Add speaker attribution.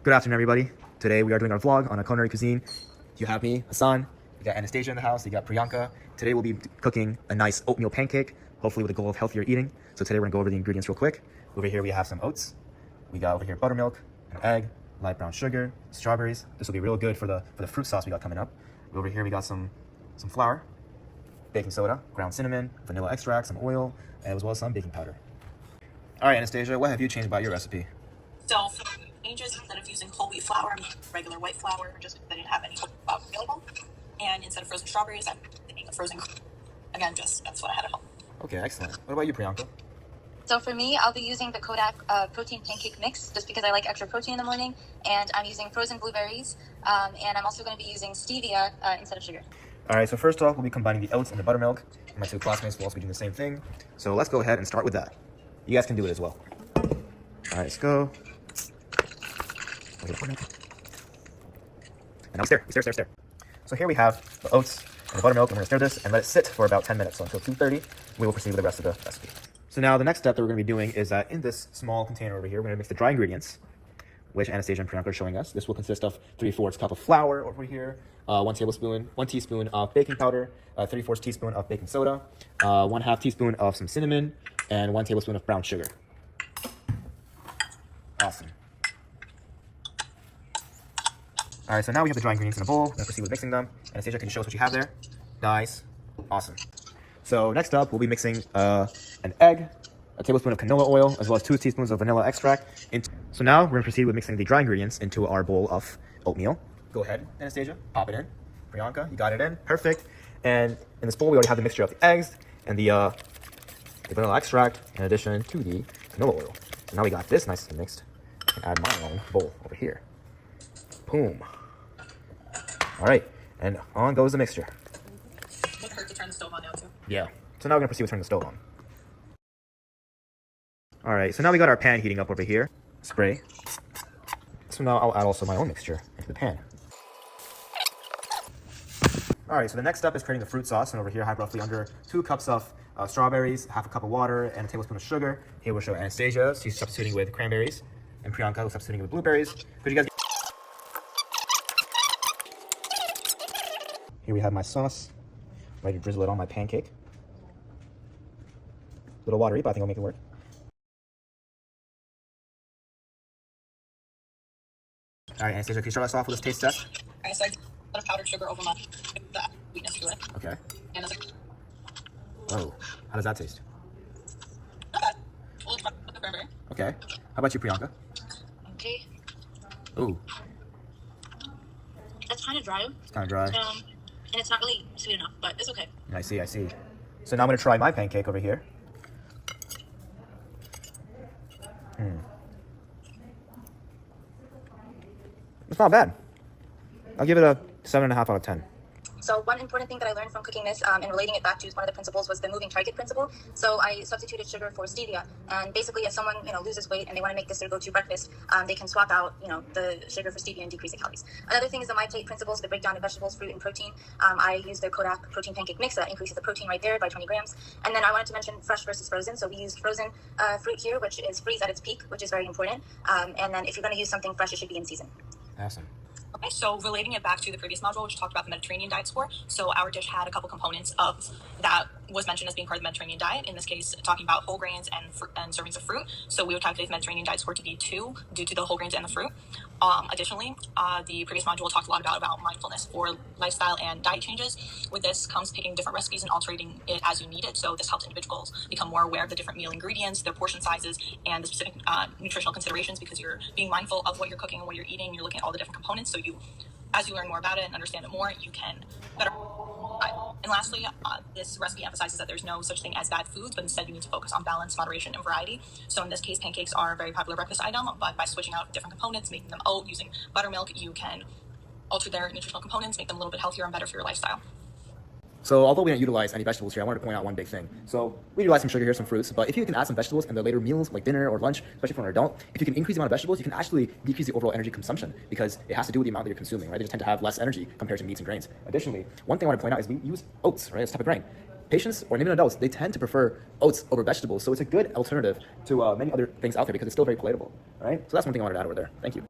Speaker 1: Good afternoon, everybody. Today we are doing our vlog on a culinary cuisine. You have me, Hassan. You got Anastasia in the house. You got Priyanka. Today we'll be cooking a nice oatmeal pancake, hopefully with a goal of healthier eating. So today we're gonna go over the ingredients real quick. Over here we have some oats. We got over here buttermilk, an egg, light brown sugar, strawberries. This will be real good for the fruit sauce we got coming up. Over here we got some flour, baking soda, ground cinnamon, vanilla extract, some oil, as well as some baking powder. All right, Anastasia, what have you changed about your recipe?
Speaker 2: So for changes, instead of using whole wheat flour, I'm using regular white flour just because I didn't have any flour available. And instead of frozen strawberries, I'm making a frozen. Again, just that's what I had at home.
Speaker 1: Okay, excellent. What about you, Priyanka?
Speaker 3: So for me, I'll be using the Kodak protein pancake mix just because I like extra protein in the morning, and I'm using frozen blueberries, and I'm also going to be using stevia instead of sugar.
Speaker 1: All right, so first off, we'll be combining the oats and the buttermilk. My two classmates will also be doing the same thing. So let's go ahead and start with that. You guys can do it as well. All right, let's go. And now stir. So here we have the oats and the buttermilk, and we're gonna stir this and let it sit for about 10 minutes. So until 2:30, we will proceed with the rest of the recipe. So now the next step that we're gonna be doing is that in this small container over here, we're gonna mix the dry ingredients, which Anastasia and Priyanka are showing us. This will consist of 3/4 cup of flour over here, 1 teaspoon of baking powder, 3/4 teaspoon of baking soda, 1/2 teaspoon of some cinnamon, and 1 tablespoon of brown sugar. Awesome. All right, so now we have the dry ingredients in a bowl. We're gonna proceed with mixing them. Anastasia, can you show us what you have there? Nice, awesome. So next up, we'll be mixing an egg, a tablespoon of canola oil, as well as 2 teaspoons of vanilla extract. So now we're gonna proceed with mixing the dry ingredients into our bowl of oatmeal. Go ahead, Anastasia, pop it in. Priyanka, you got it in, perfect. And in this bowl, we already have the mixture of the eggs and the vanilla extract, in addition to the canola oil. So now we got this nicely mixed. I can add my own bowl over here. Boom. All right, and on goes the mixture.
Speaker 2: Would hurt to turn the stove on now too.
Speaker 1: Yeah. So now we're gonna proceed with turning the stove on. All right, so now we got our pan heating up over here. Spray. So now I'll add also my own mixture into the pan. All right, so the next step is creating the fruit sauce, and over here I have roughly under 2 cups of strawberries, 1/2 cup of water, and a tablespoon of sugar. Here we'll show Anastasia. She's substituting with cranberries, and Priyanka was substituting with blueberries. Could you guys? Here we have my sauce. Ready to drizzle it on my pancake. A little watery, but I think I'll make it work. All right, Anastasia, can you start us off with this taste test?
Speaker 2: All right, so I put a powdered sugar over my that sweetness to it.
Speaker 1: Okay.
Speaker 2: And it's like,
Speaker 1: Oh, how does that taste?
Speaker 2: not bad. A little with the cranberry.
Speaker 1: Okay. How about you, Priyanka?
Speaker 3: Okay,
Speaker 1: Ooh,
Speaker 3: that's kind of dry,
Speaker 1: it's kind of dry.
Speaker 3: and it's not really sweet enough, but it's okay.
Speaker 1: I see. So now I'm gonna try my pancake over here. It's not bad. I'll give it a 7.5 out of 10.
Speaker 3: So one important thing that I learned from cooking this and relating it back to one of the principles was the moving target principle. So I substituted sugar for stevia, and basically if someone loses weight and they want to make this their go-to breakfast, they can swap out the sugar for stevia and decrease the calories. Another thing is the my plate principles, the breakdown of vegetables, fruit, and protein. I use the Kodak protein pancake mix that increases the protein right there by 20 grams. And then I wanted to mention fresh versus frozen. So we used frozen fruit here, which is freeze at its peak, which is very important. And then if you're going to use something fresh, it should be in season.
Speaker 1: Awesome.
Speaker 2: Okay, so relating it back to the previous module, which talked about the Mediterranean diet score. So our dish had a couple components of that was mentioned as being part of the Mediterranean diet. In this case, talking about whole grains and servings of fruit. So we would calculate the Mediterranean diet score to be 2 due to the whole grains and the fruit. Additionally, the previous module talked a lot about mindfulness for lifestyle and diet changes. With this comes picking different recipes and altering it as you need it. So this helps individuals become more aware of the different meal ingredients, their portion sizes, and the specific nutritional considerations, because you're being mindful of what you're cooking and what you're eating. You're looking at all the different components. So as you learn more about it and understand it more, you can better. And lastly, this recipe emphasizes that there's no such thing as bad foods, but instead you need to focus on balance, moderation, and variety. So in this case, pancakes are a very popular breakfast item, but by switching out different components, making them oat, using buttermilk, you can alter their nutritional components, make them a little bit healthier and better for your lifestyle.
Speaker 1: So although we don't utilize any vegetables here, I wanted to point out one big thing. So we utilize some sugar here, some fruits, but if you can add some vegetables in the later meals, like dinner or lunch, especially for an adult, if you can increase the amount of vegetables, you can actually decrease the overall energy consumption, because it has to do with the amount that you're consuming, right? They just tend to have less energy compared to meats and grains. Additionally, one thing I want to point out is we use oats, right, as a type of grain. Patients or even adults, they tend to prefer oats over vegetables, so it's a good alternative to many other things out there because it's still very palatable, right? So that's one thing I wanted to add over there. Thank you.